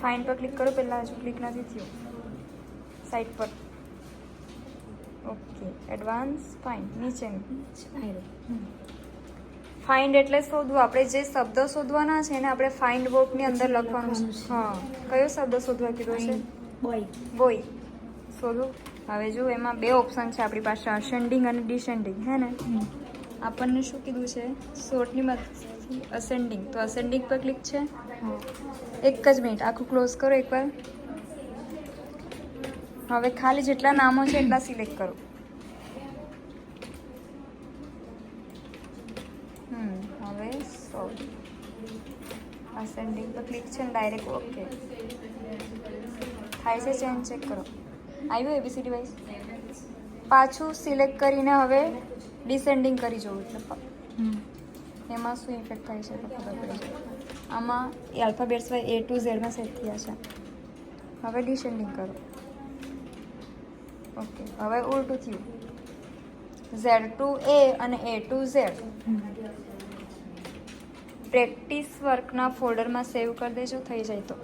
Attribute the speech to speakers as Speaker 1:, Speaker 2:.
Speaker 1: Find પર click કરો. પહેલાં હજુ ક્લિક નથી થયું સાઈડ પર. ઓકે એડવાન્સ ફાઇન્ડ નીચેનું. ફાઇન્ડ એટલે શોધવું. આપણે જે શબ્દ શોધવાના છે ને આપણે ફાઇન્ડ બોક્સની અંદર લખવાનું છે. હા, કયો શબ્દ શોધવા કીધો છે?
Speaker 2: બોય.
Speaker 1: બોય શોધું. હવે જો એમાં બે ઓપ્શન છે આપણી પાસે, અસેન્ડિંગ અને ડિસેન્ડિંગ, હે ને? આપણને શું કીધું છે? શોર્ટની મદદથી અસેન્ડિંગ. તો અસેન્ડિંગ પર ક્લિક છે. એક જ મિનિટ, આખું ક્લોઝ કરો એકવાર. હવે ખાલી જેટલા નામો છે એટલા સિલેક્ટ કરો. હવે અસેન્ડિંગ પર ક્લિક છે ને ડાયરેક્ટ ઓકે થાય છે. ચેન્જ ચેક કરો. આવ્યું એબીસીડી વાઇઝ. પાછું સિલેક્ટ કરીને હવે ડિસેન્ડિંગ કરી જવું. એટલે એમાં શું ઇફેક્ટ થાય છે તો ખબર પડી જાય. આમાં alphabets wise A to Z માં સેટ થયા છે. હવે ડિસેન્ડિંગ કરો. ઓકે હવે ઉલટું થયું. Z to A અને A to Z. પ્રેક્ટિસ વર્કના ફોલ્ડરમાં સેવ કરી દેજો, થઈ જાય તો.